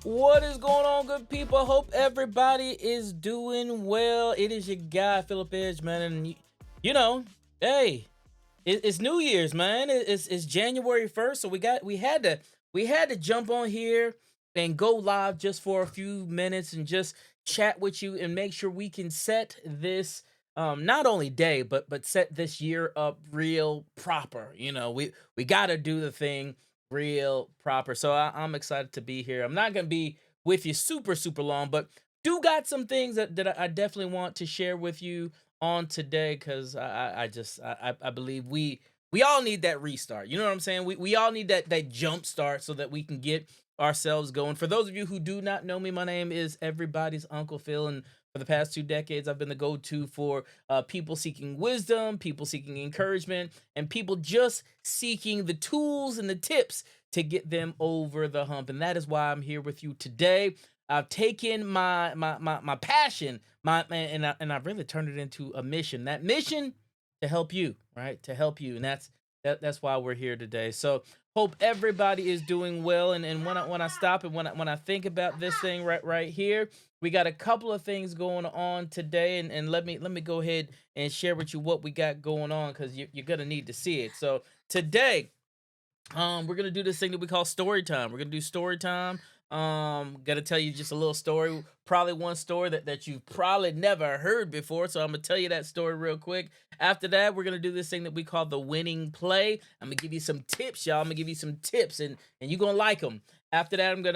What is going on, good people? Hope everybody is doing well. It is your guy, Philip Edge, man. And you know, hey, it's New Year's, man. It's January 1st, so we had to jump on here and go live just for a few minutes and just chat with you and make sure we can set this not only day but set this year up real proper. We got to do the thing real proper. So I'm excited to be here. I'm not gonna be with you super long, but do got some things that I definitely want to share with you on today because I believe we all need that restart. You know what I'm saying? We all need that jump start so that we can get ourselves going. For those of you who do not know me, my name is everybody's Uncle Phil, and for the past 2 decades, I've been the go-to for people seeking wisdom, people seeking encouragement, and people just seeking the tools and the tips to get them over the hump. And that is why I'm here with you today. I've taken my passion, and I've really turned it into a mission. That mission to help you, right? To help you, and that's why we're here today. So hope everybody is doing well. And when I stop and when I think about this thing right here, we got a couple of things going on today, and let me go ahead and share with you what we got going on because you're gonna need to see it. So today we're gonna do this thing that we call story time. We're gonna do story time. Gotta tell you just a little story, probably one story that you've probably never heard before. So I'm gonna tell you that story real quick. After that, we're gonna do this thing that we call the winning play. I'm gonna give you some tips, y'all. I'm gonna give you some tips, and you're gonna like them. After that, we're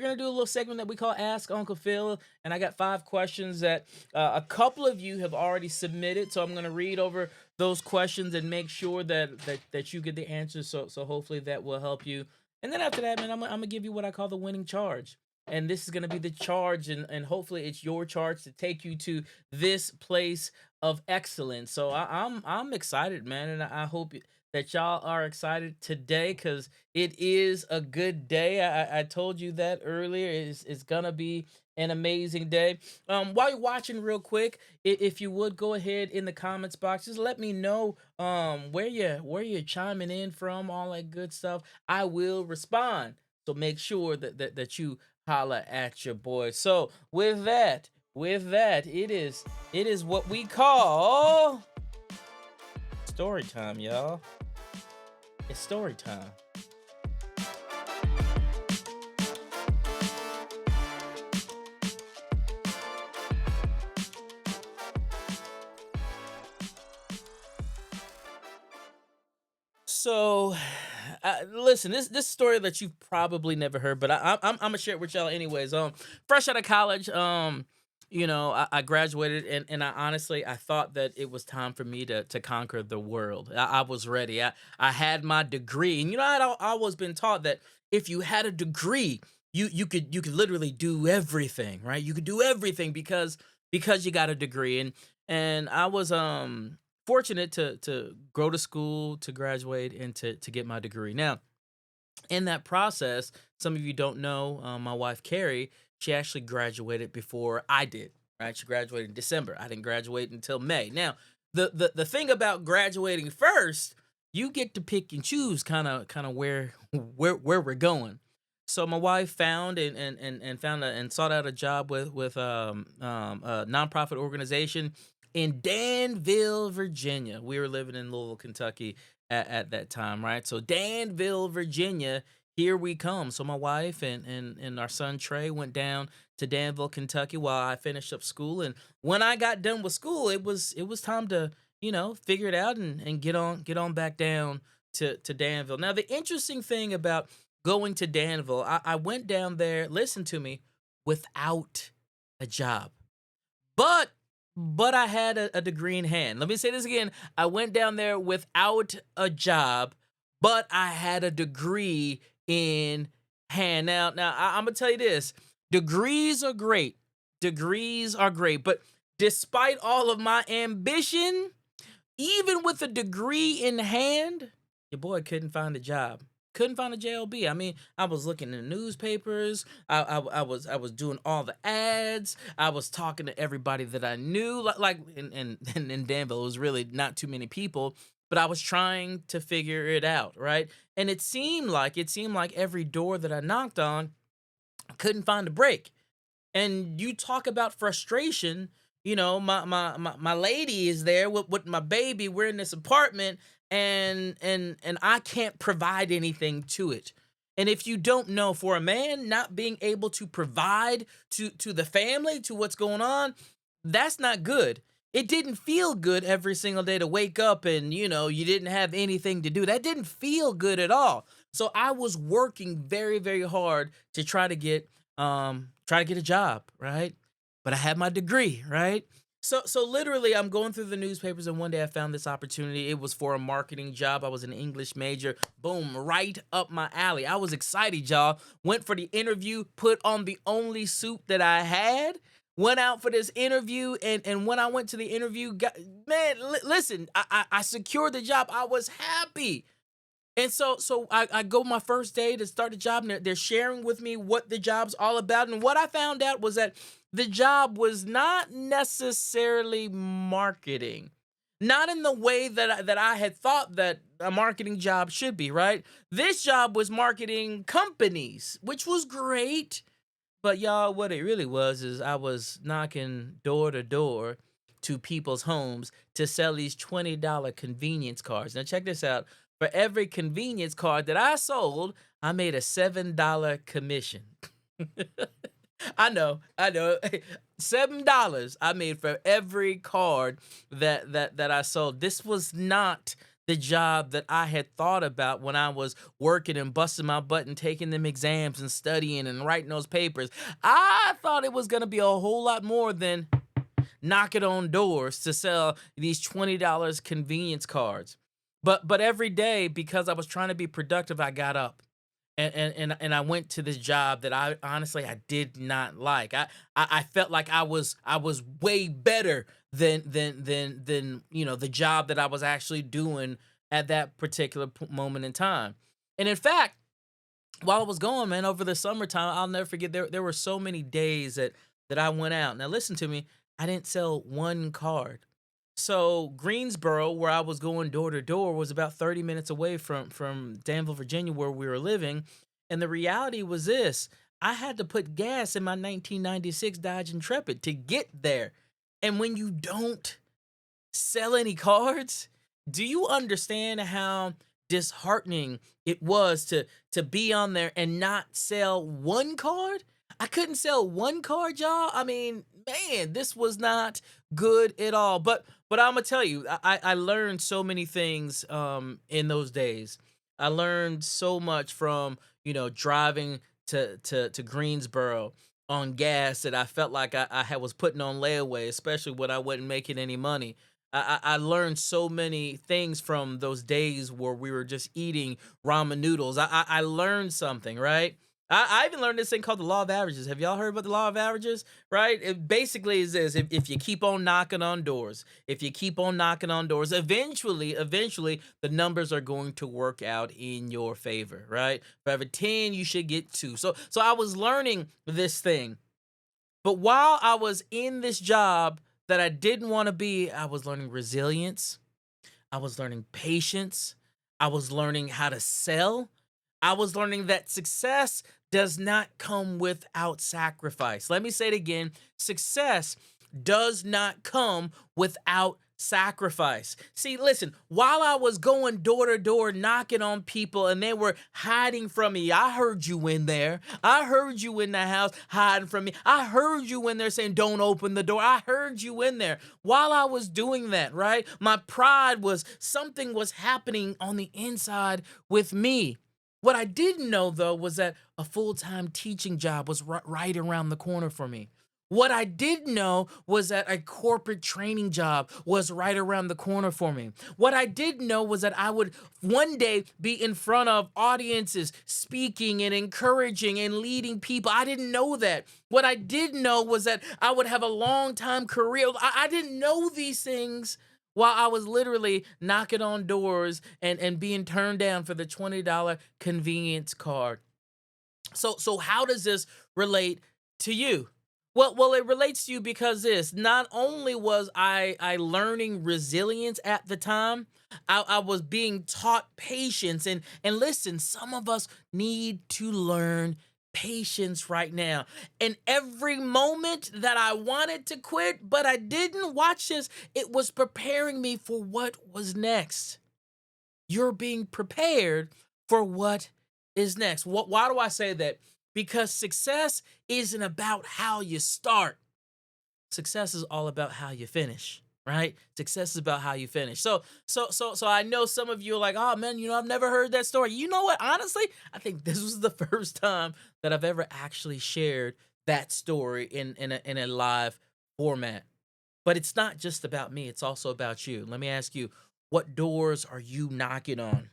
gonna do a little segment that we call Ask Uncle Phil, and I got 5 questions that a couple of you have already submitted. So I'm gonna read over those questions and make sure that you get the answers. So hopefully that will help you. And then after that, man, I'm gonna give you what I call the winning charge. And this is gonna be the charge, and hopefully it's your charge to take you to this place of excellence. So I'm excited, man, and I hope that y'all are excited today because it is a good day. I told you that earlier. It's gonna be an amazing day. While you're watching, real quick, if you would go ahead in the comments box, just let me know where you're chiming in from, all that good stuff. I will respond. So make sure that you holla at your boy. So with that, it is what we call story time, y'all. It's story time. So, listen, this story that you've probably never heard, but I'm gonna share it with y'all anyways. Fresh out of college, I graduated, and I honestly I thought that it was time for me to conquer the world. I was ready. I had my degree, and I'd always been taught that if you had a degree, you could literally do everything, right? You could do everything because you got a degree, and I was fortunate to go to school, to graduate, and to get my degree. Now, in that process, some of you don't know, my wife Carrie, she actually graduated before I did. Right, she graduated in December. I didn't graduate until May. Now, the thing about graduating first, you get to pick and choose kind of where we're going. So my wife found and found and sought out a job with a nonprofit organization in Danville, Virginia. We were living in Louisville, Kentucky at that time, right? So Danville, Virginia, here we come. So my wife and our son Trey went down to Danville, Kentucky while I finished up school. And when I got done with school, it was time to, figure it out and get on back down to Danville. Now the interesting thing about going to Danville, I went down there, listen to me, without a job. But I had a degree in hand. Let me say this again. I went down there without a job, but I had a degree in hand. Now I'm gonna tell you this: degrees are great. Degrees are great, but despite all of my ambition, even with a degree in hand, your boy couldn't find a job. Couldn't find a JLB. I mean, I was looking in the newspapers. I was doing all the ads. I was talking to everybody that I knew. Like in Danville, it was really not too many people, but I was trying to figure it out, right? And it seemed like every door that I knocked on, Couldn't find a break. And you talk about frustration. My lady is there with my baby. We're in this apartment, and I can't provide anything to it. And if you don't know, for a man not being able to provide to the family, to what's going on, that's not good. It didn't feel good every single day to wake up and you didn't have anything to do. That didn't feel good at all. So I was working very, very hard to try to get a job, right? But I had my degree, right? So literally I'm going through the newspapers, and one day I found this opportunity. It was for a marketing job. I was an English major. Boom, right up my alley. I was excited, y'all. Went for the interview, put on the only suit that I had, went out for this interview, and when I went to the interview, man, listen, I secured the job. I was happy. And so I go my first day to start the job, and they're sharing with me what the job's all about. And what I found out was that the job was not necessarily marketing, not in the way that I had thought that a marketing job should be, right? This job was marketing companies, which was great. But y'all, what it really was is I was knocking door to door to people's homes to sell these $20 convenience cards. Now check this out. For every convenience card that I sold, I made a $7 commission. I know. $7 I made for every card that I sold. This was not the job that I had thought about when I was working and busting my butt and taking them exams and studying and writing those papers. I thought it was gonna be a whole lot more than knocking on doors to sell these $20 convenience cards. But every day, because I was trying to be productive, I got up and I went to this job that I honestly I did not like. I felt like I was way better than the job that I was actually doing at that particular moment in time. And in fact, while I was going, man, over the summertime, I'll never forget, there were so many days that I went out. Now listen to me, I didn't sell one card. So Greensboro, where I was going door to door, was about 30 minutes away from Danville, Virginia, where we were living. And the reality was this: I had to put gas in my 1996 Dodge Intrepid to get there. And when you don't sell any cards? Do you understand how disheartening it was to be on there and not sell one card? I couldn't sell one card, y'all. I mean, man, this was not good at all. But I'm gonna tell you, I learned so many things in those days. I learned so much from driving to Greensboro on gas that I felt like was putting on layaway, especially when I wasn't making any money. I learned so many things from those days where we were just eating ramen noodles. I learned something, right? I even learned this thing called the law of averages. Have y'all heard about the law of averages? Right? It basically is this: if you keep on knocking on doors, if you keep on knocking on doors, eventually, the numbers are going to work out in your favor, right? For every 10, you should get two. So I was learning this thing. But while I was in this job that I didn't want to be, I was learning resilience. I was learning patience. I was learning how to sell. I was learning that success does not come without sacrifice. Let me say it again: success does not come without sacrifice. See, listen, while I was going door to door knocking on people and they were hiding from me, I heard you in there. I heard you in the house hiding from me. I heard you in there saying, "Don't open the door." I heard you in there. While I was doing that, right? My pride was something was happening on the inside with me. What I didn't know, though, was that a full time teaching job was right around the corner for me. What I did know was that a corporate training job was right around the corner for me. What I did know was that I would one day be in front of audiences, speaking and encouraging and leading people. I didn't know that. What I did know was that I would have a long time career. I didn't know these things while I was literally knocking on doors and being turned down for the $20 convenience card. So how does this relate to you? Well, it relates to you because this: not only was I learning resilience at the time, I was being taught patience, and listen, some of us need to learn patience right now. And every moment that I wanted to quit, but I didn't, watch this, it was preparing me for what was next. You're being prepared for what is next. Why do I say that? Because success isn't about how you start. Success is all about how you finish, right? Success is about how you finish. So I know some of you are like, oh man, I've never heard that story. You know what? Honestly, I think this was the first time that I've ever actually shared that story in a live format. But it's not just about me, it's also about you. Let me ask you, what doors are you knocking on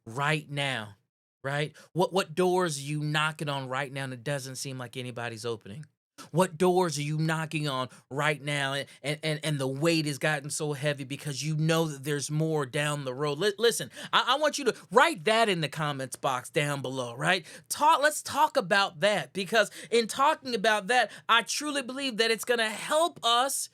right now? Right? What doors are you knocking on right now and it doesn't seem like anybody's opening? What doors are you knocking on right now and the weight has gotten so heavy because you know that there's more down the road? Listen, I want you to write that in the comments box down below, right? Let's talk about that, because in talking about that, I truly believe that it's going to help us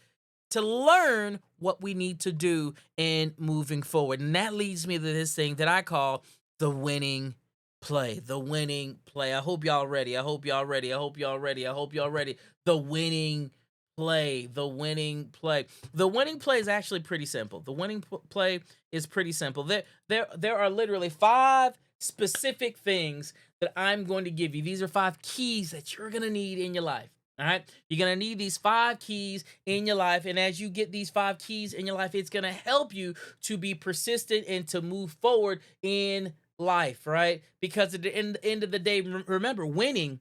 to learn what we need to do in moving forward. And that leads me to this thing that I call the winning play. The winning play. I hope y'all ready. I hope y'all ready. I hope y'all ready. I hope y'all ready. The winning play. The winning play. The winning play is actually pretty simple. The winning play is pretty simple. There are literally 5 specific things that I'm going to give you. These are 5 keys that you're going to need in your life. All right. You're going to need these 5 keys in your life. And as you get these 5 keys in your life, it's going to help you to be persistent and to move forward in life, right? Because at the end of the day, remember, winning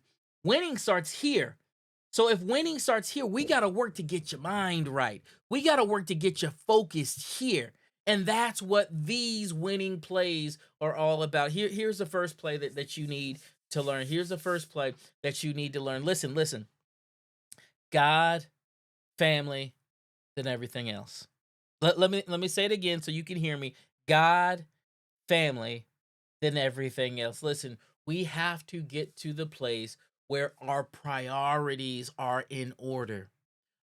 starts here. So if winning starts here, we got to work to get your mind right. We got to work to get you focused here. And that's what these winning plays are all about. Here's the first play that you need to learn. Here's the first play that you need to learn. Listen. God, family, then everything else. Let me say it again so you can hear me. God, family, then everything else. Listen, we have to get to the place where our priorities are in order.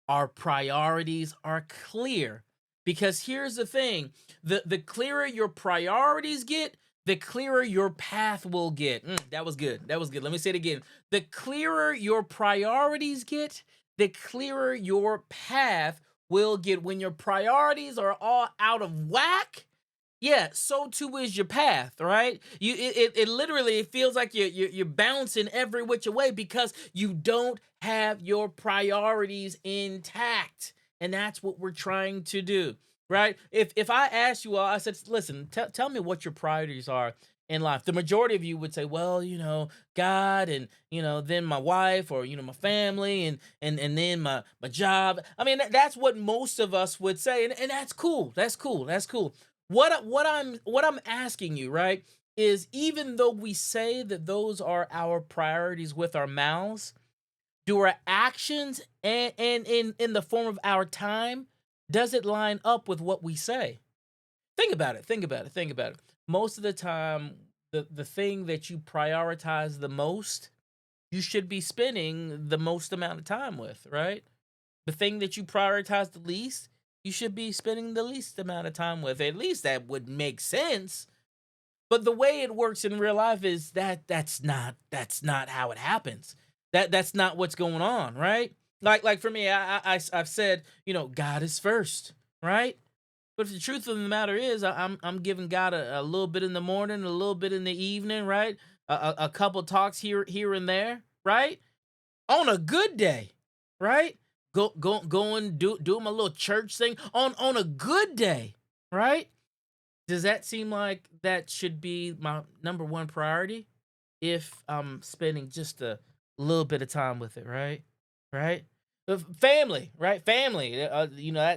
Our priorities are clear. Because here's the thing, the clearer your priorities get, the clearer your path will get. That was good. That was good. Let me say it again. The clearer your priorities get, the clearer your path will get. When your priorities are all out of whack, yeah, so too is your path, right? It literally feels like you're bouncing every which way because you don't have your priorities intact. And that's what we're trying to do, right? If I asked you all, I said, listen, tell me what your priorities are in life. The majority of you would say, well, God, and then my wife, or my family, and then my job. I mean, that's what most of us would say, and that's cool. That's cool. That's cool. What I'm asking you, right, is even though we say that those are our priorities with our mouths, do our actions and in the form of our time, does it line up with what we say? Think about it. Think about it. Think about it. Most of the time, the thing that you prioritize the most, you should be spending the most amount of time with, right? The thing that you prioritize the least, you should be spending the least amount of time with. At least that would make sense. But the way it works in real life is that's not how it happens. That's not what's going on, right? Like for me, I've said, God is first, right? But the truth of the matter is, I'm giving God a little bit in the morning, a little bit in the evening, right? A couple talks here and there, right? On a good day, right? Going doing my little church thing on a good day, right? Does that seem like that should be my number one priority if I'm spending just a little bit of time with it, right? Right? Family, right? Family.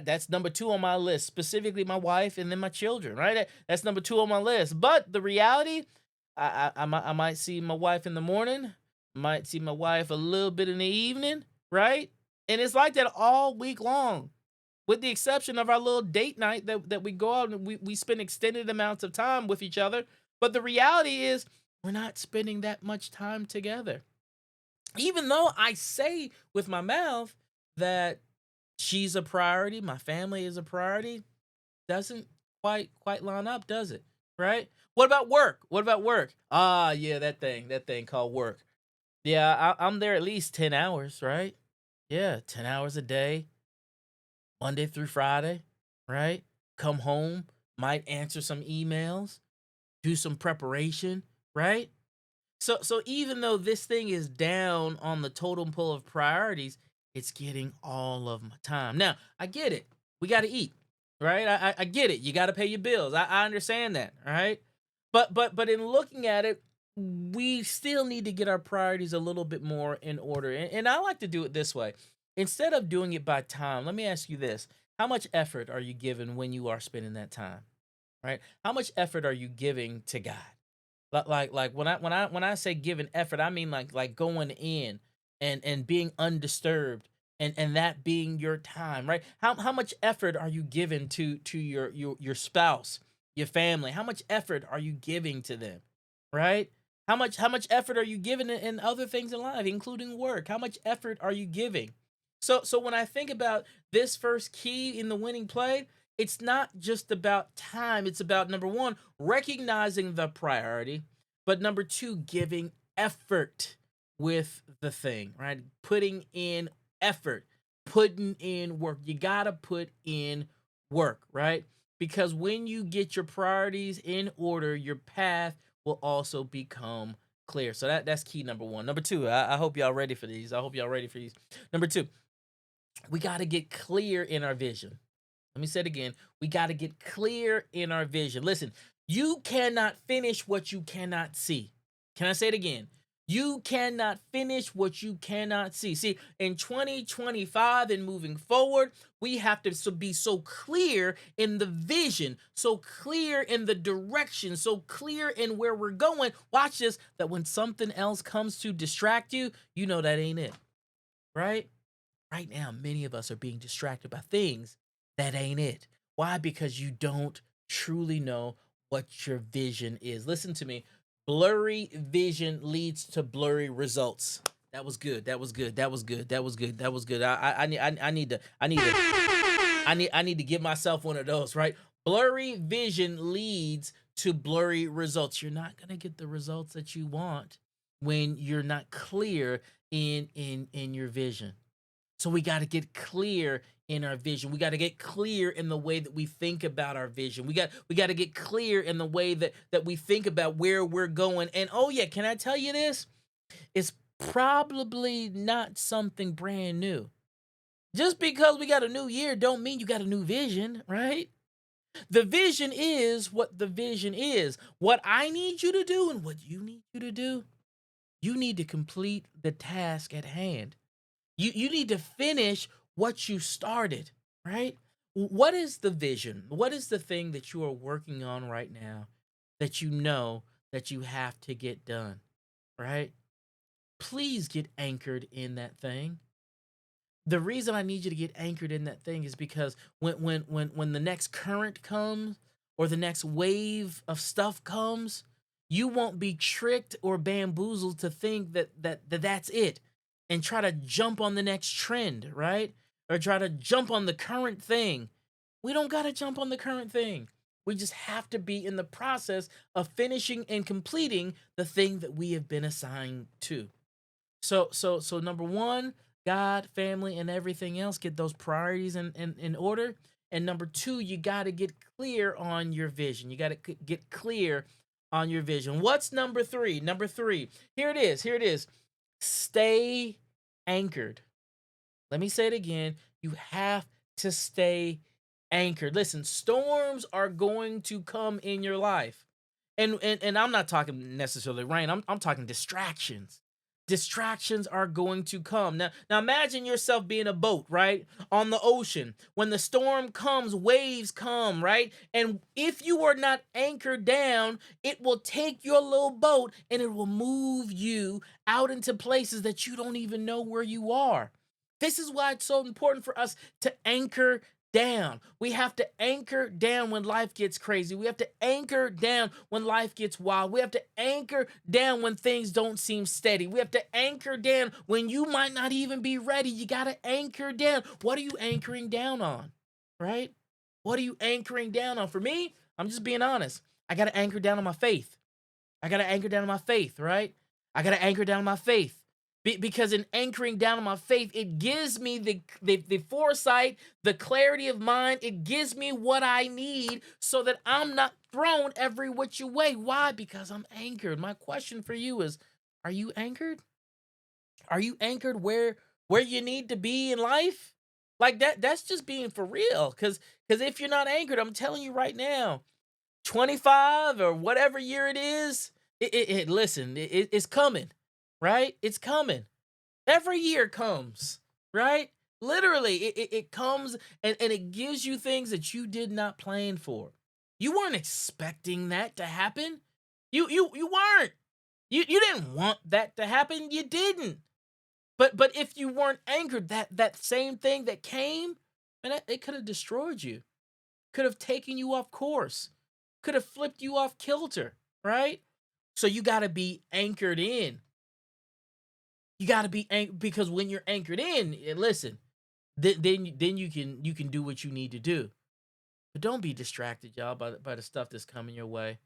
That's number 2 on my list, specifically my wife and then my children, right? That's number 2 on my list. But the reality, I might see my wife in the morning, might see my wife a little bit in the evening, right? And it's like that all week long, with the exception of our little date night that we go out and we spend extended amounts of time with each other. But the reality is, we're not spending that much time together. Even though I say with my mouth that she's a priority, my family is a priority, doesn't quite line up, does it? Right? What about work? What about work? Ah, yeah, that thing called work. Yeah, I'm there at least 10 hours, right? Yeah, 10 hours a day, Monday through Friday, right? Come home, might answer some emails, do some preparation, right? So even though this thing is down on the totem pole of priorities, it's getting all of my time. Now, I get it. We got to eat, right? I get it. You got to pay your bills. I understand that, all right? But in looking at it, we still need to get our priorities a little bit more in order. And I like to do it this way. Instead of doing it by time, let me ask you this. How much effort are you giving when you are spending that time, right? How much effort are you giving to God? Like when I say giving effort, I mean like going in and being undisturbed and that being your time, right? How much effort are you giving to your spouse, your family? How much effort are you giving to them, right? How much effort are you giving in other things in life, including work? How much effort are you giving? So when I think about this first key in the winning play, it's not just about time. It's about number one, recognizing the priority, but number two, giving effort with the thing, right? Putting in effort, putting in work. You got to put in work, right? Because when you get your priorities in order, your path will also become clear. So that's key number one. Number two, I hope y'all ready for these. I hope y'all ready for these. Number two, we got to get clear in our vision. Let me say it again. We got to get clear in our vision. Listen, you cannot finish what you cannot see. Can I say it again? You cannot finish what you cannot see. See, in 2025 and moving forward, we have to be so clear in the vision, so clear in the direction, so clear in where we're going. Watch this, that when something else comes to distract you, you know that ain't it, right? Right now, many of us are being distracted by things that ain't it. Why? Because you don't truly know what your vision is. Listen to me. Blurry vision leads to blurry results. That was good. That was good. That was good. That was good. That was good. I need to give myself one of those, right? Blurry vision leads to blurry results. You're not gonna get the results that you want when you're not clear in your vision. So we got to get clear in our vision. We got to get clear in the way that we think about our vision. We got to get clear in the way that we think about where we're going. And oh yeah, can I tell you this? It's probably not something brand new. Just because we got a new year don't mean you got a new vision, right? The vision is what the vision is. What I need you to do and what you need you to do, you need to complete the task at hand. You need to finish what you started, right? What is the vision? What is the thing that you are working on right now that you know that you have to get done, right? Please get anchored in that thing. The reason I need you to get anchored in that thing is because when the next current comes or the next wave of stuff comes, you won't be tricked or bamboozled to think that's it and try to jump on the next trend, right? Or try to jump on the current thing. We don't got to jump on the current thing. We just have to be in the process of finishing and completing the thing that we have been assigned to. So number one, God, family, and everything else, get those priorities in order. And number two, you got to get clear on your vision. You got to get clear on your vision. What's number three? Number three. Here it is. Here it is. Stay anchored. Let me say it again. You have to stay anchored. Listen, storms are going to come in your life. And I'm not talking necessarily rain. I'm talking distractions. Distractions are going to come. Now imagine yourself being a boat, right? On the ocean. When the storm comes, waves come, right? And if you are not anchored down, it will take your little boat and it will move you out into places that you don't even know where you are. This is why it's so important for us to anchor down. We have to anchor down when life gets crazy. We have to anchor down when life gets wild. We have to anchor down when things don't seem steady. We have to anchor down when you might not even be ready. You got to anchor down. What are you anchoring down on? Right? What are you anchoring down on? For me, I'm just being honest. I got to anchor down on my faith. I got to anchor down on my faith, right? I got to anchor down on my faith. because in anchoring down on my faith, it gives me the foresight, the clarity of mind. It gives me what I need so that I'm not thrown every which way. Why? Because I'm anchored. My question for you is, are you anchored? Are you anchored where you need to be in life? Like that's just being for real. Cause if you're not anchored, I'm telling you right now, 25 or whatever year it is, listen, it's coming, right? It's coming. Every year comes, right? Literally, it comes and it gives you things that you did not plan for. You weren't expecting that to happen. You weren't. You didn't want that to happen. You didn't. But if you weren't anchored, that same thing that came, and it could have destroyed you, could have taken you off course, could have flipped you off kilter, right? So you got to be anchored in. You got to be anchored because when you're anchored in, and listen, then you can do what you need to do. But don't be distracted, y'all, by the stuff that's coming your way.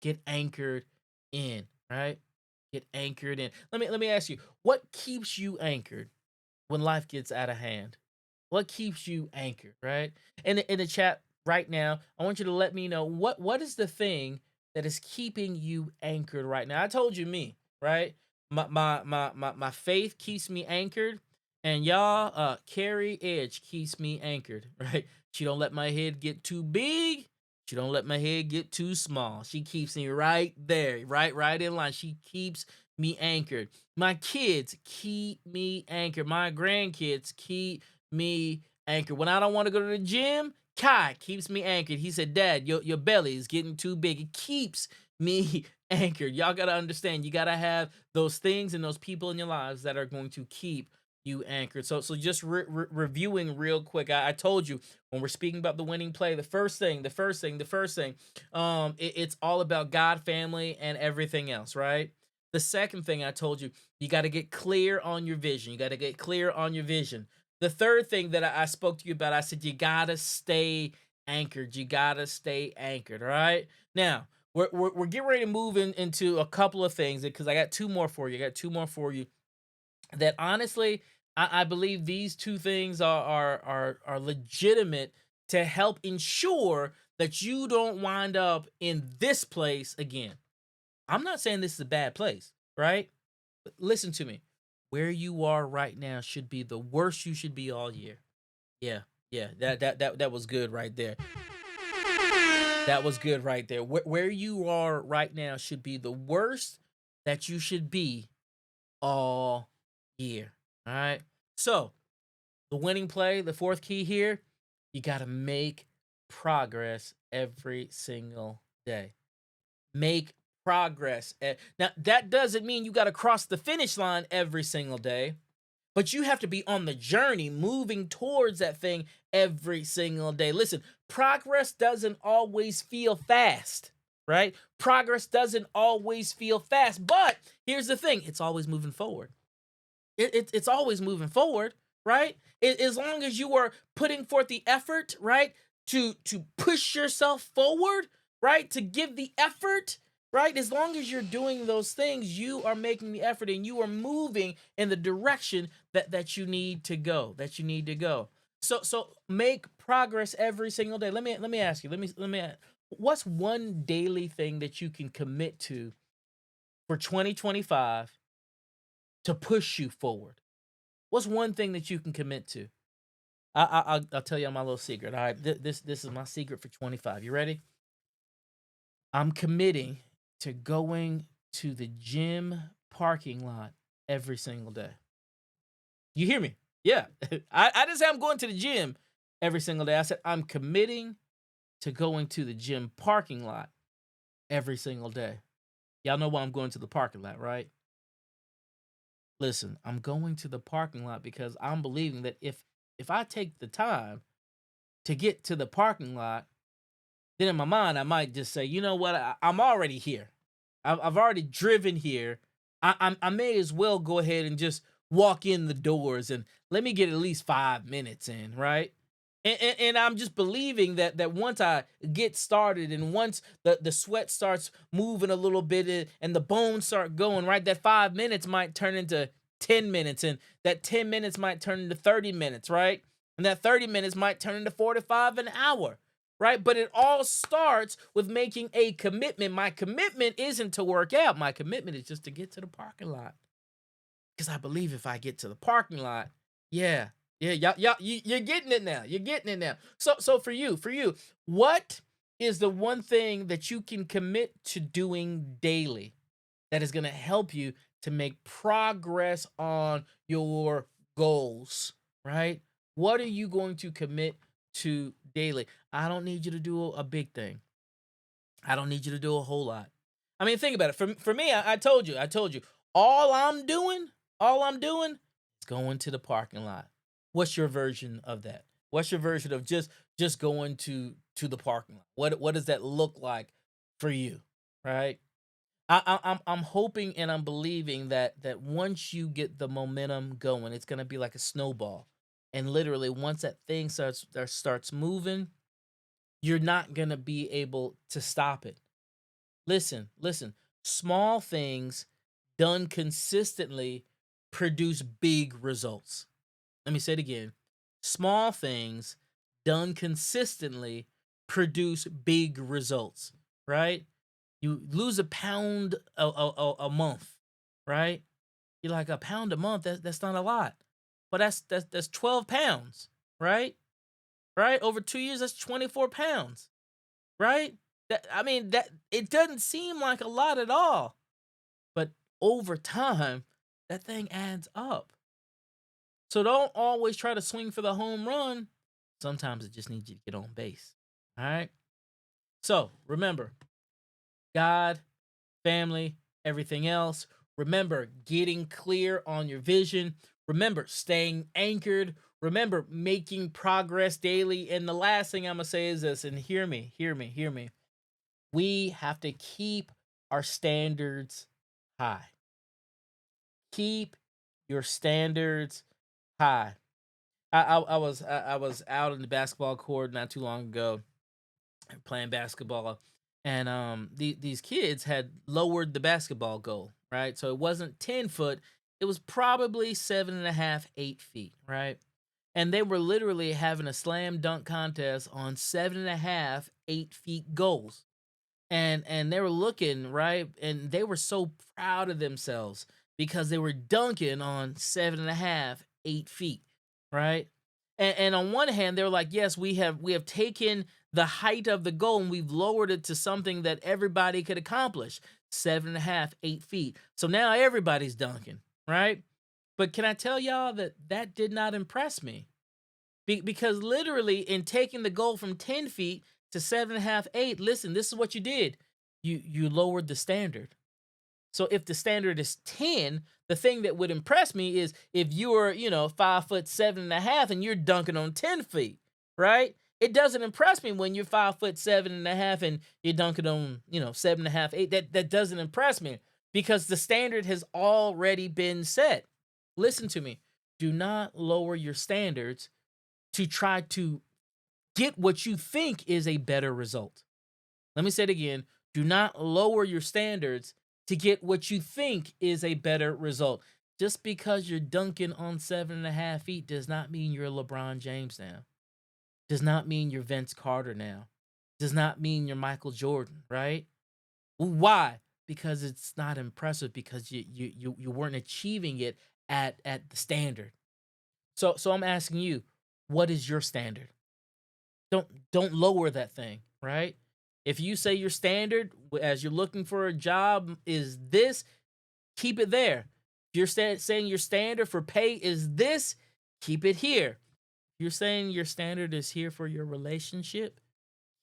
Get anchored in, right? Get anchored in. Let me ask you, what keeps you anchored when life gets out of hand? What keeps you anchored, right? In the chat right now, I want you to let me know what is the thing that is keeping you anchored right now. I told you me, right? My faith keeps me anchored, and y'all, Carrie Edge keeps me anchored, right? She don't let my head get too big. She don't let my head get too small. She keeps me right there, right in line. She keeps me anchored. My kids keep me anchored. My grandkids keep me anchored. When I don't want to go to the gym, Kai keeps me anchored. He said, Dad, your belly is getting too big. It keeps me anchored. Y'all got to understand, you got to have those things and those people in your lives that are going to keep you anchored. So just reviewing real quick, I told you when we're speaking about the winning play, the first thing, it's all about God, family, and everything else, right? The second thing I told you, you got to get clear on your vision. You got to get clear on your vision. The third thing that I spoke to you about, I said you gotta stay anchored. You gotta stay anchored. All right. Now we're getting ready to move into a couple of things because I got two more for you. I got two more for you that honestly I believe these two things are legitimate to help ensure that you don't wind up in this place again. I'm not saying this is a bad place, right? But listen to me. Where you are right now should be the worst you should be all year. Yeah, yeah, that was good right there. That was good right there. Where you are right now should be the worst that you should be all year. All right. So the winning play, the fourth key here, you got to make progress every single day. Make progress. Now, that doesn't mean you got to cross the finish line every single day, but you have to be on the journey moving towards that thing every single day. Listen, progress doesn't always feel fast, right? Progress doesn't always feel fast, but here's the thing, it's always moving forward. It's always moving forward, right? As long as you are putting forth the effort, right, to push yourself forward, right, to give the effort, right, as long as you're doing those things, you are making the effort and you are moving in the direction that you need to go, So make progress every single day. Let me ask you. What's one daily thing that you can commit to for 2025 to push you forward? What's one thing that you can commit to? I'll tell you my little secret. All right, this is my secret for 25. You ready? I'm committing to going to the gym parking lot every single day. You hear me? Yeah. I didn't say I'm going to the gym every single day. I said I'm committing to going to the gym parking lot every single day. Y'all know why I'm going to the parking lot, right? Listen, I'm going to the parking lot because I'm believing that if I take the time to get to the parking lot, then in my mind I might just say, you know what, I'm already here. I've already driven here. I may as well go ahead and just walk in the doors and let me get at least 5 minutes in, right? And I'm just believing that once I get started and once the sweat starts moving a little bit and the bones start going, right, that 5 minutes might turn into 10 minutes, and that 10 minutes might turn into 30 minutes, right? And that 30 minutes might turn into 45 an hour, right? But it all starts with making a commitment. My commitment isn't to work out. My commitment is just to get to the parking lot. Because I believe if I get to the parking lot, yeah, yeah, you're getting it now. You're getting it now. So for you, what is the one thing that you can commit to doing daily that is going to help you to make progress on your goals, right? What are you going to commit to daily? I don't need you to do a big thing. I don't need you to do a whole lot. I mean, think about it. For me, I told you, all I'm doing, all I'm doing is going to the parking lot. What's your version of that? What's your version of just going to the parking lot? What does that look like for you, right? I'm hoping and I'm believing that once you get the momentum going, it's gonna be like a snowball, and literally once that thing starts moving, you're not gonna be able to stop it. Listen. Small things done consistently produce big results. Let me say it again. Small things done consistently produce big results, right? You lose a pound a month, right? You're like, a pound a month, that's not a lot. But that's 12 pounds, right? Right? Over 2 years, that's 24 pounds, right? That it doesn't seem like a lot at all, but over time, that thing adds up. So don't always try to swing for the home run. Sometimes it just needs you to get on base. All right. So remember, God, family, everything else. Remember getting clear on your vision. Remember staying anchored. Remember making progress daily. And the last thing I'm going to say is this, and hear me. We have to keep our standards high. Keep your standards high. I was out in the basketball court not too long ago playing basketball, and these kids had lowered the basketball goal, right? So it wasn't 10 foot, it was probably 7.5, 8 feet, right? And they were literally having a slam dunk contest on 7.5, 8 feet goals, and they were looking right, and they were so proud of themselves because they were dunking on 7.5, 8 feet, right? And on one hand, they were like, yes, we have taken the height of the goal and we've lowered it to something that everybody could accomplish, 7.5, 8 feet. So now everybody's dunking, right? But can I tell y'all that did not impress me? Because literally, in taking the goal from 10 feet to 7.5, 8, listen, this is what you did. You lowered the standard. So if the standard is 10, the thing that would impress me is if you're, 5 foot 7.5 and you're dunking on 10 feet, right? It doesn't impress me when you're 5 foot 7.5 and you're dunking on, 7.5, 8. That doesn't impress me because the standard has already been set. Listen to me. Do not lower your standards to try to get what you think is a better result. Let me say it again. Do not lower your standards to get what you think is a better result. Just because you're dunking on 7.5 feet does not mean you're LeBron James now. Does not mean you're Vince Carter now. Does not mean you're Michael Jordan, right? Why? Because it's not impressive because you weren't achieving it at the standard. So I'm asking you, what is your standard? Don't lower that thing, right? If you say your standard as you're looking for a job is this, keep it there. If you're saying your standard for pay is this, keep it here. If you're saying your standard is here for your relationship,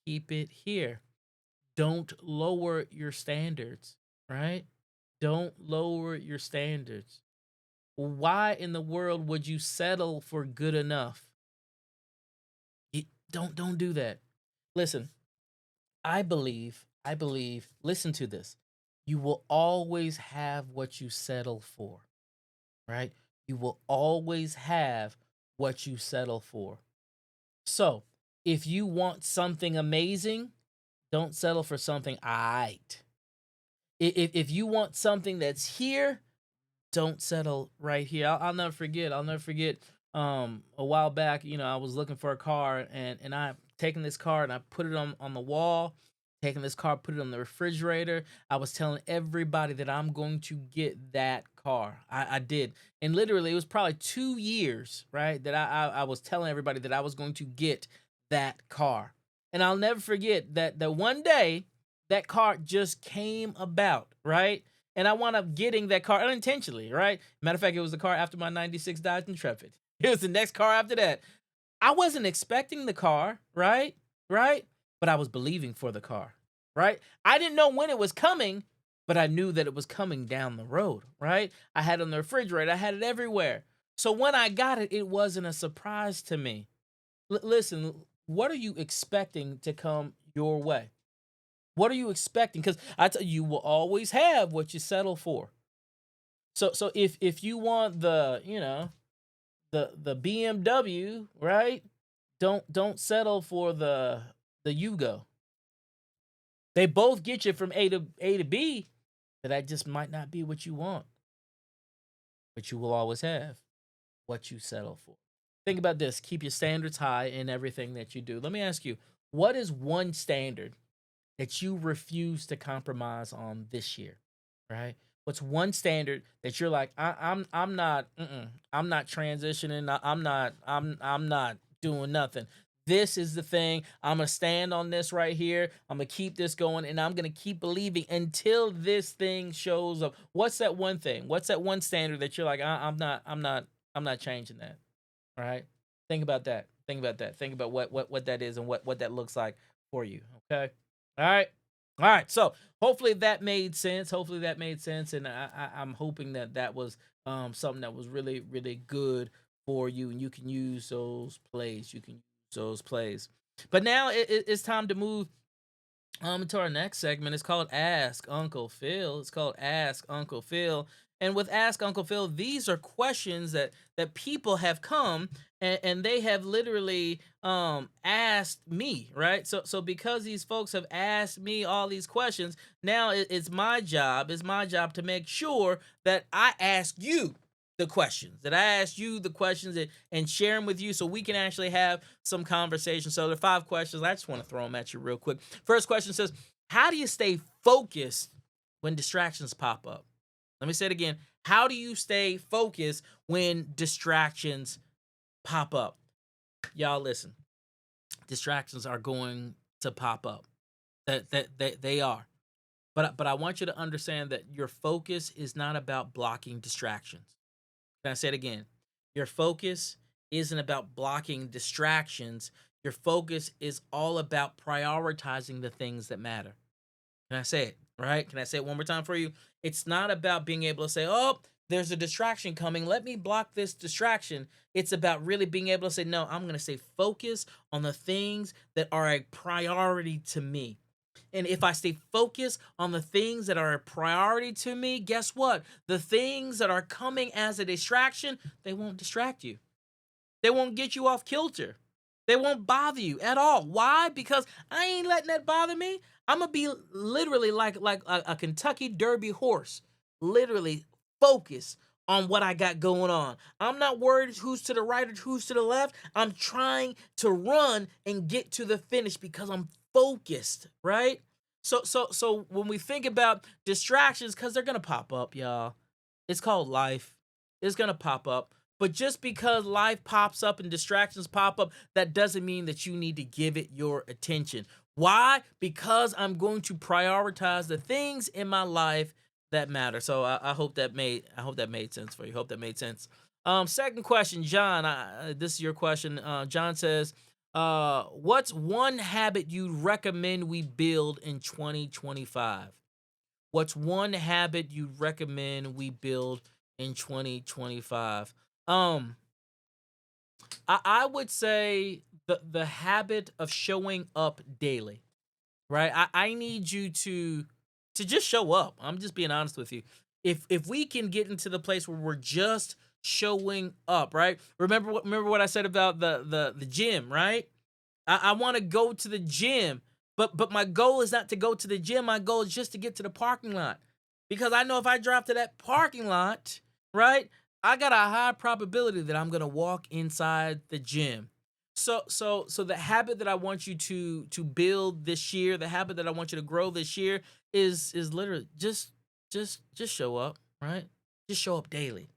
keep it here. Don't lower your standards, right? Don't lower your standards. Why in the world would you settle for good enough? Don't do that. Listen, I believe, listen to this. You will always have what you settle for, right? You will always have what you settle for. So, if you want something amazing, don't settle for something aight. If you want something that's here, don't settle right here. I'll never forget. I'll never forget. A while back, I was looking for a car, and I taken this car and I put it on the wall. Taking this car, put it on the refrigerator. I was telling everybody that I'm going to get that car. I did, and literally, it was probably 2 years, right? That I was telling everybody that I was going to get that car, and I'll never forget that one day that car just came about, right? And I wound up getting that car unintentionally, right? Matter of fact, it was the car after my 96 Dodge Intrepid. It was the next car after that. I wasn't expecting the car, right? Right? But I was believing for the car, right? I didn't know when it was coming, but I knew that it was coming down the road, right? I had it on the refrigerator, I had it everywhere. So when I got it, it wasn't a surprise to me. Listen, what are you expecting to come your way? What are you expecting? Because I tell you, you will always have what you settle for. So if you want the BMW, right? Don't settle for the Yugo. They both get you from A to B, but that just might not be what you want. But you will always have what you settle for. Think about this. Keep your standards high in everything that you do. Let me ask you, what is one standard that you refuse to compromise on this year, right? What's one standard that you're like, I'm not, I'm not transitioning. I'm not doing nothing. This is the thing. I'm gonna stand on this right here. I'm gonna keep this going, and I'm gonna keep believing until this thing shows up. What's that one thing? What's that one standard that you're like, I'm not changing that. Right? Think about that. Think about that. Think about what that is and what that looks like for you. Okay. All right. All right. So hopefully that made sense. Hopefully that made sense, and I'm hoping that that was something that was really really good for you, and you can use those plays. You can use those plays. But now it's time to move to our next segment. It's called Ask Uncle Phil. It's called Ask Uncle Phil. And with Ask Uncle Phil, these are questions that people have come and they have literally asked me, right? So because these folks have asked me all these questions, now it's my job to make sure that I ask you the questions, that I ask you the questions and share them with you so we can actually have some conversation. So there are 5 questions. I just want to throw them at you real quick. First question says, how do you stay focused when distractions pop up? Let me say it again. How do you stay focused when distractions pop up? Y'all listen. Distractions are going to pop up. That they are. But I want you to understand that your focus is not about blocking distractions. Can I say it again? Your focus isn't about blocking distractions. Your focus is all about prioritizing the things that matter. Can I say it? Right? Can I say it one more time for you? It's not about being able to say, oh, there's a distraction coming. Let me block this distraction. It's about really being able to say, no, I'm going to stay focused on the things that are a priority to me. And if I stay focused on the things that are a priority to me, guess what? The things that are coming as a distraction, they won't distract you. They won't get you off kilter. They won't bother you at all. Why? Because I ain't letting that bother me. I'm gonna be literally like a Kentucky Derby horse, literally focused on what I got going on. I'm not worried who's to the right or who's to the left. I'm trying to run and get to the finish because I'm focused, right? So when we think about distractions, because they're gonna pop up, y'all. It's called life. It's gonna pop up. But just because life pops up and distractions pop up, that doesn't mean that you need to give it your attention. Why? Because I'm going to prioritize the things in my life that matter. So I hope that made sense for you. Hope that made sense. Second question, John. This is your question. John says, "What's one habit you recommend we build in 2025?" What's one habit you recommend we build in 2025? Um, I would say the habit of showing up daily, right? I need you to just show up. I'm just being honest with you. If we can get into the place where we're just showing up, right? Remember what I said about the gym, right? I want to go to the gym, but my goal is not to go to the gym. My goal is just to get to the parking lot because I know if I drive to that parking lot right? I got a high probability that I'm gonna walk inside the gym. So the habit that I want you to build this year, the habit that I want you to grow this year is literally just show up, right? Just show up daily.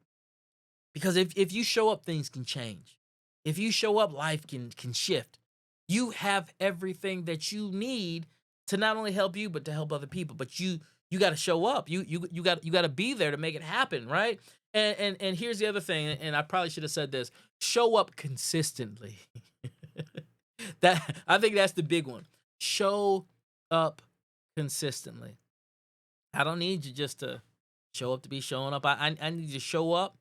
Because if you show up, things can change. If you show up, life can shift. You have everything that you need to not only help you, but to help other people. But you got to show up. You got to be there to make it happen, right? And here's the other thing, and I probably should have said this: show up consistently. That I think that's the big one. Show up consistently. I don't need you just to show up to be showing up. I need you to show up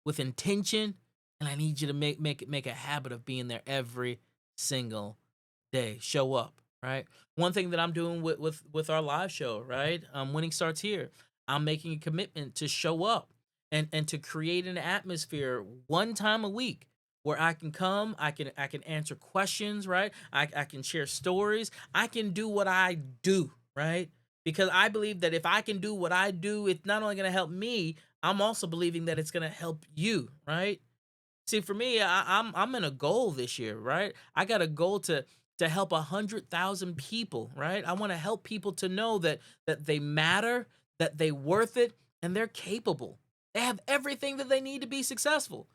with intention, and I need you to make a habit of being there every single day. Show up, right? One thing that I'm doing with our live show, right? Winning starts here. I'm making a commitment to show up and to create an atmosphere one time a week where I can come, I can answer questions, right? I can share stories. I can do what I do, right? Because I believe that if I can do what I do, it's not only going to help me, I'm also believing that it's going to help you, right? See, for me, I'm in a goal this year, right? I got a goal to help 100,000 people, right? I want to help people to know that they matter, that they worth it, and they're capable. They have everything that they need to be successful.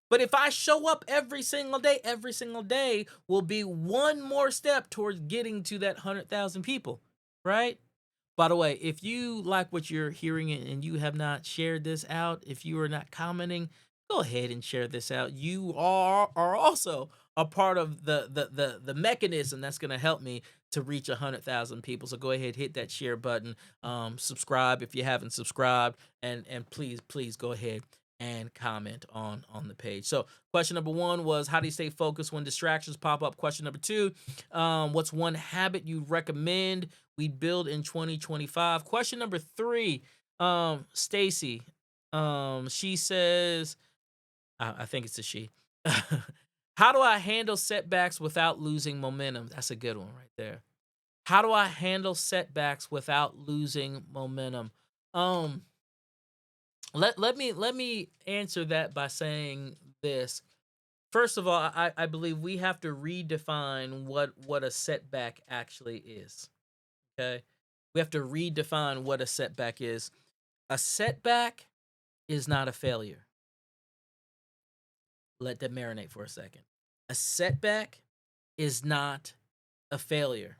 But if I show up every single day will be one more step towards getting to that 100,000 people, right? By the way, if you like what you're hearing and you have not shared this out, if you are not commenting, go ahead and share this out. You are also a part of the mechanism that's going to help me to reach 100,000 people. So go ahead, hit that share button, subscribe if you haven't subscribed, and please go ahead and comment on the page. So question number one was, how do you stay focused when distractions pop up? Question number two, what's one habit you recommend we build in 2025? Question number three, Stacy, she says, I think it's a she. How do I handle setbacks without losing momentum? That's a good one right there. How do I handle setbacks without losing momentum? Um, let me answer that by saying this. First of all, I believe we have to redefine what a setback actually is. Okay, we have to redefine what a setback is. A setback is not a failure. Let that marinate for a second. A setback is not a failure.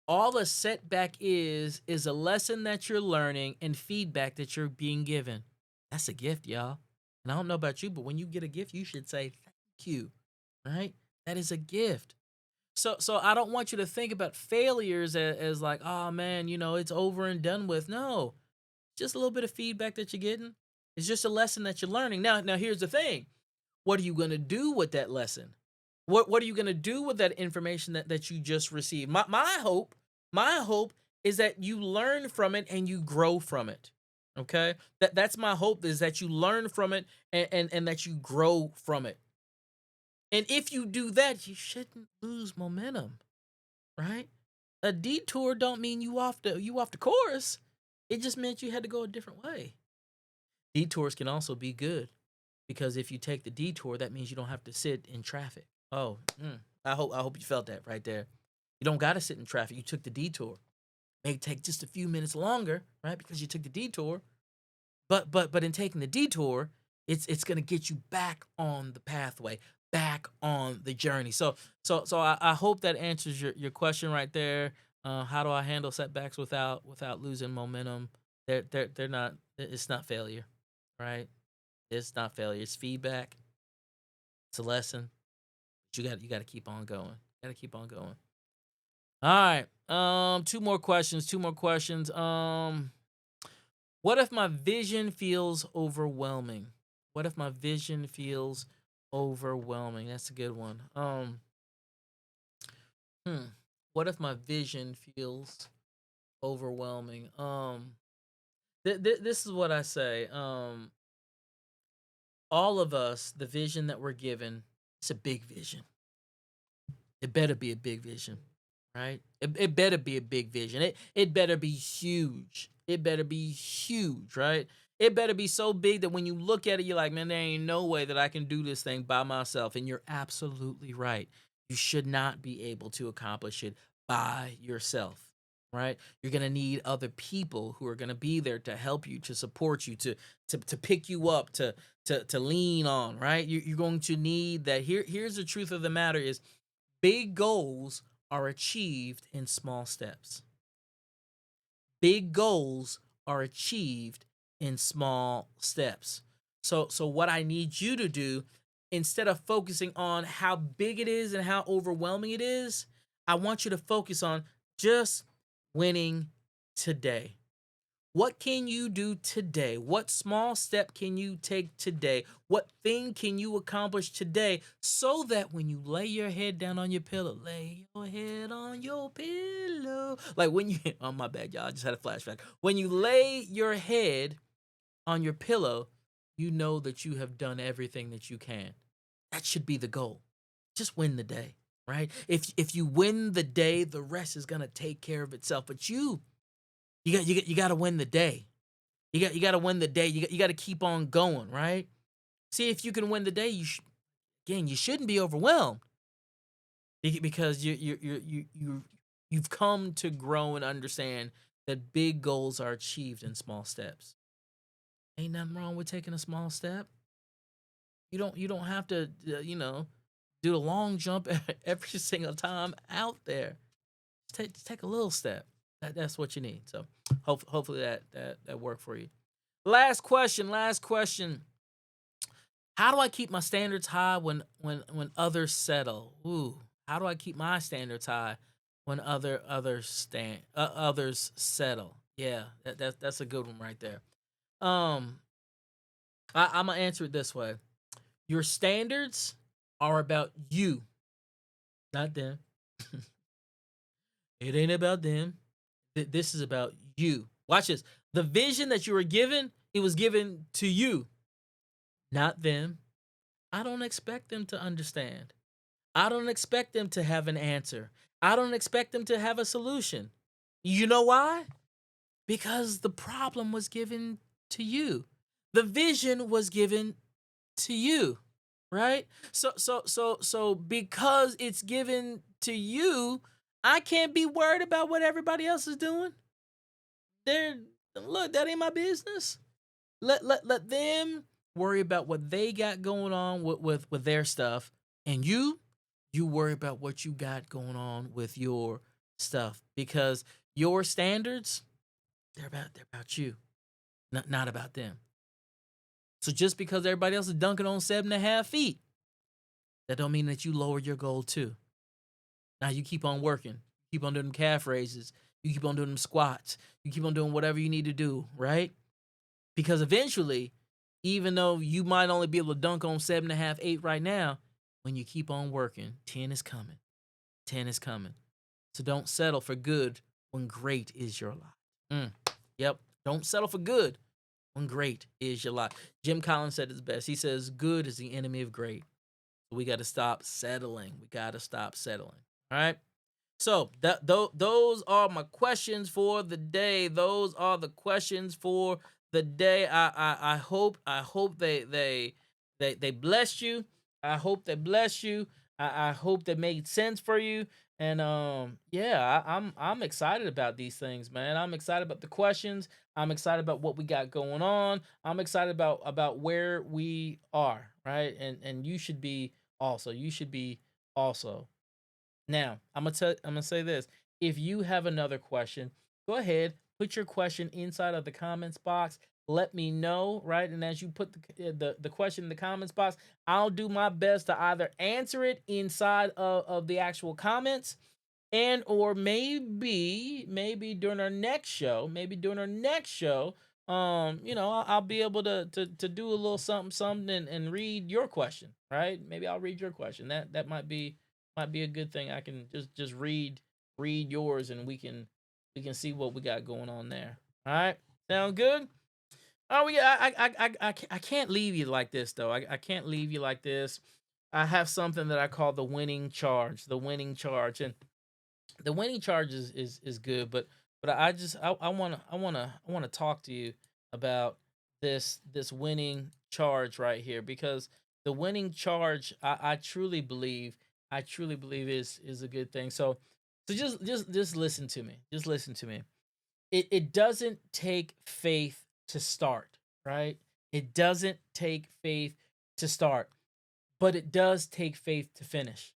All a setback is a lesson that you're learning and feedback that you're being given. That's a gift, y'all. And I don't know about you, but when you get a gift, you should say thank you, right? That is a gift. So I don't want you to think about failures as like, oh man, it's over and done with. No, just a little bit of feedback that you're getting. It's just a lesson that you're learning. Now here's the thing. What are you going to do with that lesson? What are you going to do with that information that you just received? My hope is that you learn from it and you grow from it. Okay? That's my hope, is that you learn from it and that you grow from it. And if you do that, you shouldn't lose momentum, right? A detour don't mean you off the course. It just meant you had to go a different way. Detours can also be good, because if you take the detour, that means you don't have to sit in traffic. Oh, I hope you felt that right there. You don't got to sit in traffic. You took the detour. May take just a few minutes longer, right? Because you took the detour. But in taking the detour, it's gonna get you back on the pathway, back on the journey. So I hope that answers your question right there. How do I handle setbacks without losing momentum? They're not. It's not failure, right? It's not failure. It's feedback. It's a lesson. But you got to keep on going. Got to keep on going. All right. Two more questions. Two more questions. What if my vision feels overwhelming? What if my vision feels overwhelming? That's a good one. Hmm. What if my vision feels overwhelming? This is what I say. All of us, the vision that we're given, it's a big vision. It better be a big vision, right? It better be a big vision. It better be huge. It better be huge, right? It better be so big that when you look at it, you're like, man, there ain't no way that I can do this thing by myself. And you're absolutely right. You should not be able to accomplish it by yourself, right? You're gonna need other people who are gonna be there to help you, to support you, to pick you up, to lean on, right? You're going to need that. Here's the truth of the matter: is big goals are achieved in small steps. Big goals are achieved in small steps. So what I need you to do, instead of focusing on how big it is and how overwhelming it is, I want you to focus on just winning today. What can you do today? What small step can you take today? What thing can you accomplish today so that when you lay your head down on your pillow, lay your head on your pillow. Like when you, oh my bad, y'all, I just had a flashback. When you lay your head on your pillow, you know that you have done everything that you can. That should be the goal. Just win the day, right? If you win the day, the rest is gonna take care of itself. But you got to win the day. You got to win the day. You got to keep on going, right? See if you can win the day. Again, you shouldn't be overwhelmed because you've come to grow and understand that big goals are achieved in small steps. Ain't nothing wrong with taking a small step. You don't have to do the long jump every single time out there. Just take a little step. That's what you need. So hopefully that worked for you. Last question. Last question. How do I keep my standards high when others settle? Ooh, how do I keep my standards high when others settle? Yeah, that's a good one right there. Um, I'm gonna answer it this way: your standards are about you, not them. It ain't about them. This is about you. Watch this. The vision that you were given, it was given to you, not them. I don't expect them to understand. I don't expect them to have an answer. I don't expect them to have a solution. You know why? Because the problem was given to you. The vision was given to you, right? So because it's given to you, I can't be worried about what everybody else is doing. They're Look, that ain't my business. Let them worry about what they got going on with their stuff, and you worry about what you got going on with your stuff, because your standards, they're about you, not about them. So just because everybody else is dunking on 7.5 feet, that don't mean that you lower your goal too. Now you keep on working, keep on doing them calf raises, you keep on doing them squats, you keep on doing whatever you need to do, right? Because eventually, even though you might only be able to dunk on 7.5, 8 right now, when you keep on working, 10 is coming. 10 is coming. So don't settle for good when great is your lot. Yep. Don't settle for good when great is your lot. Jim Collins said it best. He says, good is the enemy of great. So we got to stop settling. We got to stop settling. All right. So those are my questions for the day. Those are the questions for the day. I hope they blessed you. I hope they blessed you. I hope they made sense for you. And yeah, I'm excited about these things, man. I'm excited about the questions. I'm excited about what we got going on. I'm excited about where we are, right? And you should be also. You should be also. Now, I'm gonna say this. If you have another question, go ahead, put your question inside of the comments box. Let me know, right? And as you put the question in the comments box, I'll do my best to either answer it inside of the actual comments, and or maybe during our next show, I'll be able to do a little something and read your question, right? Maybe I'll read your question. That might be a good thing. I can just read yours, and we can see what we got going on there. All right, sound good? Oh yeah, I can't leave you like this though. I can't leave you like this. I have something that I call the winning charge. The winning charge, and the winning charge is good, but I want to talk to you about this winning charge right here, because the winning charge, I truly believe, is a good thing. So just listen to me. Just listen to me. It doesn't take faith to start, right? It doesn't take faith to start, but it does take faith to finish.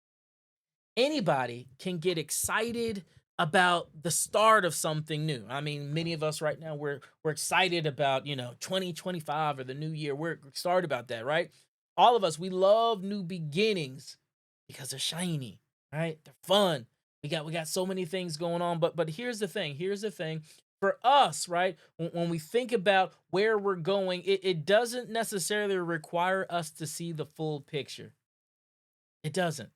Anybody can get excited about the start of something new. I mean, many of us right now, we're excited about, 2025 or the new year. We're excited about that, right? All of us, we love new beginnings because they're shiny, right? They're fun. We got so many things going on, but here's the thing. Here's the thing. For us, right? When we think about where we're going, it doesn't necessarily require us to see the full picture. It doesn't.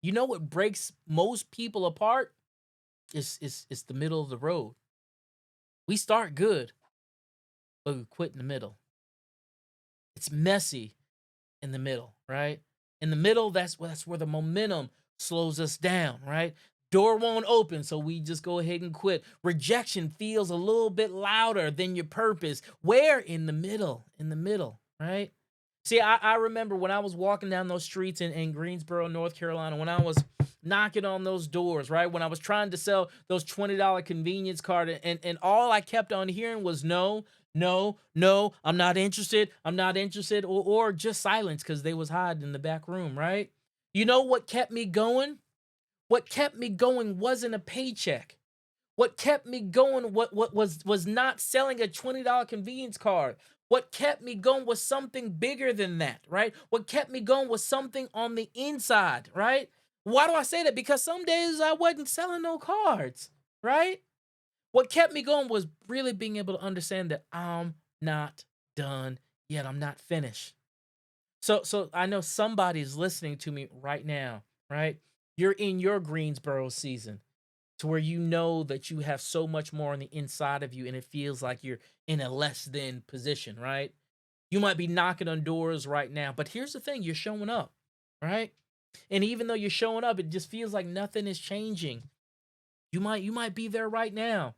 You know what breaks most people apart? Is the middle of the road. We start good, but we quit in the middle. It's messy in the middle, right? In the middle, that's where the momentum slows us down, right? Door won't open, so we just go ahead and quit. Rejection feels a little bit louder than your purpose. Where? In the middle, right? See, I remember when I was walking down those streets in Greensboro, North Carolina, when I was knocking on those doors, right? When I was trying to sell those $20 convenience card, and all I kept on hearing was no, no, no, I'm not interested. I'm not interested, or just silence because they was hiding in the back room, right? You know what kept me going? What kept me going wasn't a paycheck. What kept me going, what was not selling a $20 convenience card. What kept me going was something bigger than that, right? What kept me going was something on the inside, right? Why do I say that? Because some days I wasn't selling no cards, right? What kept me going was really being able to understand that I'm not done yet. I'm not finished. So I know somebody's listening to me right now, right? You're in your Greensboro season to where you know that you have so much more on the inside of you and it feels like you're in a less than position, right? You might be knocking on doors right now, but here's the thing, you're showing up, right? And even though you're showing up, it just feels like nothing is changing. You might be there right now,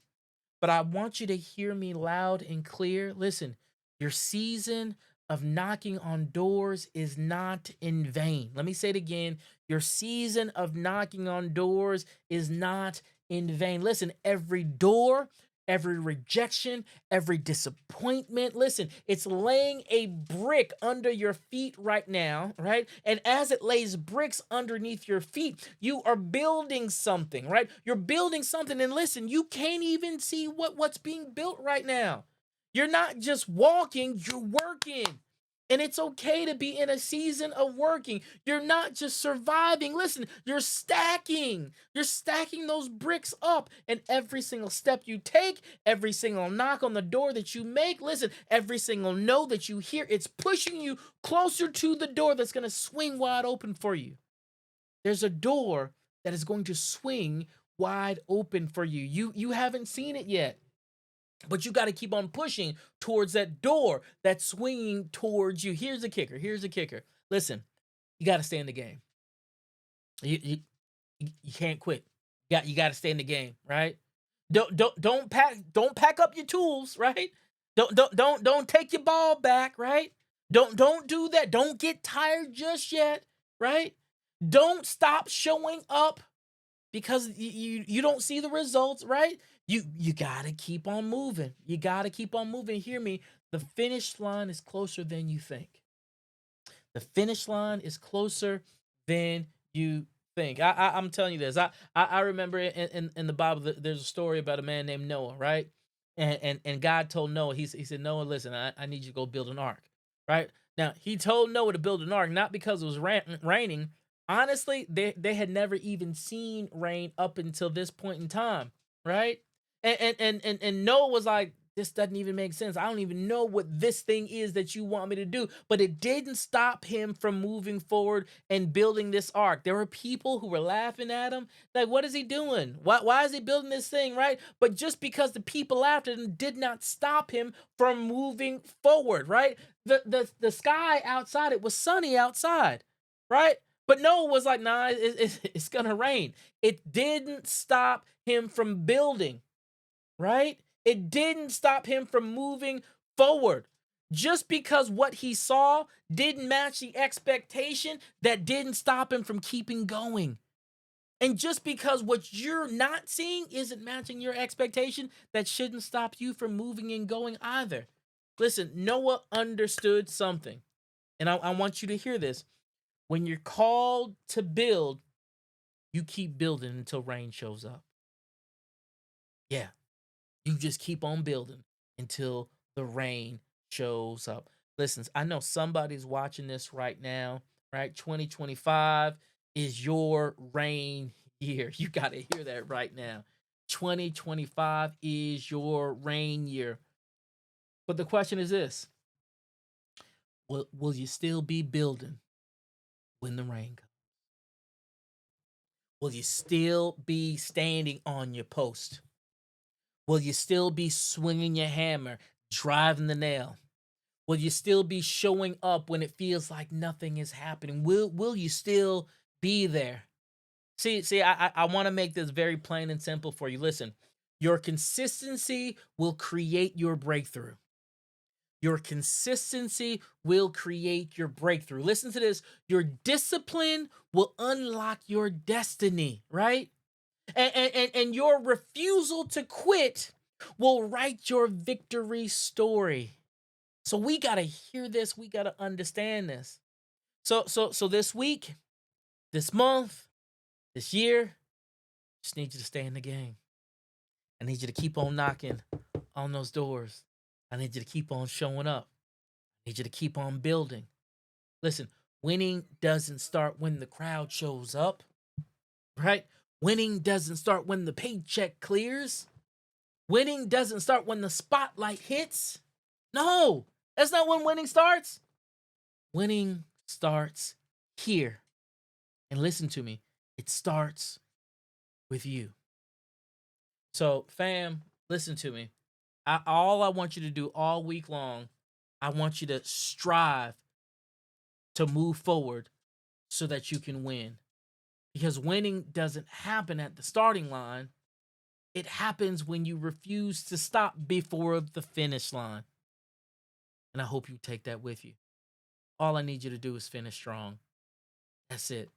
but I want you to hear me loud and clear. Listen, your season of knocking on doors is not in vain. Let me say it again. Your season of knocking on doors is not in vain. Listen, every door, every rejection, every disappointment, listen, it's laying a brick under your feet right now, right? And as it lays bricks underneath your feet, you are building something, right? You're building something. And listen, you can't even see what's being built right now. You're not just walking, you're working. And it's okay to be in a season of working. You're not just surviving. Listen, you're stacking. You're stacking those bricks up. And every single step you take, every single knock on the door that you make, listen, every single no that you hear, it's pushing you closer to the door that's going to swing wide open for you. There's a door that is going to swing wide open for you. You haven't seen it yet. But you got to keep on pushing towards that door that's swinging towards you. Here's the kicker. Here's the kicker. Listen, you got to stay in the game. You can't quit. You got to stay in the game, right? Don't pack up your tools, right? Don't take your ball back, right? Don't do that. Don't get tired just yet, right? Don't stop showing up because you don't see the results, right? You got to keep on moving. You got to keep on moving. Hear me. The finish line is closer than you think. The finish line is closer than you think. I'm telling you this. I remember in the Bible that there's a story about a man named Noah, right? And God told Noah, he said, Noah, listen, I need you to go build an ark, right? Now he told Noah to build an ark not because it was raining. Honestly, they had never even seen rain up until this point in time, right? And Noah was like, this doesn't even make sense. I don't even know what this thing is that you want me to do. But it didn't stop him from moving forward and building this ark. There were people who were laughing at him. Like, what is he doing? Why is he building this thing, right? But just because the people laughed at him did not stop him from moving forward, right? The sky outside, it was sunny outside, right? But Noah was like, nah, it's going to rain. It didn't stop him from building, right? It didn't stop him from moving forward. Just because what he saw didn't match the expectation, that didn't stop him from keeping going. And just because what you're not seeing isn't matching your expectation, that shouldn't stop you from moving and going either. Listen, Noah understood something. And I want you to hear this. When you're called to build, you keep building until rain shows up. Yeah, you just keep on building until the rain shows up. Listen, I know somebody's watching this right now, right? 2025 is your rain year. You got to hear that right now. 2025 is your rain year. But the question is this: will you still be building when the rain comes? Will you still be standing on your post? Will you still be swinging your hammer, driving the nail? Will you still be showing up when it feels like nothing is happening? Will you still be there? See, I want to make this very plain and simple for you. Listen, your consistency will create your breakthrough. Your consistency will create your breakthrough. Listen to this. Your discipline will unlock your destiny, right? And your refusal to quit will write your victory story. So we got to hear this. We got to understand this. So this week, this month, this year, just need you to stay in the game. I need you to keep on knocking on those doors. I need you to keep on showing up. I need you to keep on building. Listen, winning doesn't start when the crowd shows up, right? Winning doesn't start when the paycheck clears. Winning doesn't start when the spotlight hits. No, that's not when winning starts. Winning starts here. And listen to me, it starts with you. So, fam, listen to me. All I want you to do all week long, I want you to strive to move forward so that you can win. Because winning doesn't happen at the starting line, it happens when you refuse to stop before the finish line. And I hope you take that with you. All I need you to do is finish strong. That's it.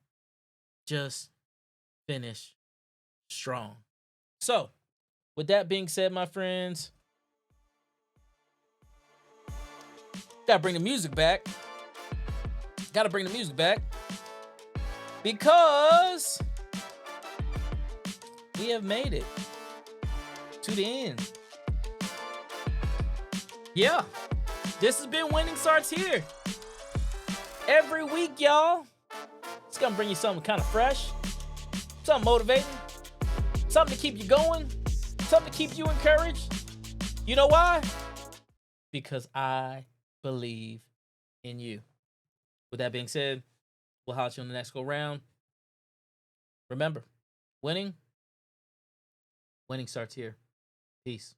Just finish strong. So, with that being said, my friends, gotta bring the music back. Gotta bring the music back. Because we have made it to the end. Yeah, this has been Winning Starts Here. Every week, y'all. It's gonna bring you something kind of fresh, something motivating, something to keep you going, something to keep you encouraged. You know why? Because I believe in you. With that being said, we'll holler at you on the next go round. Remember, winning starts here. Peace.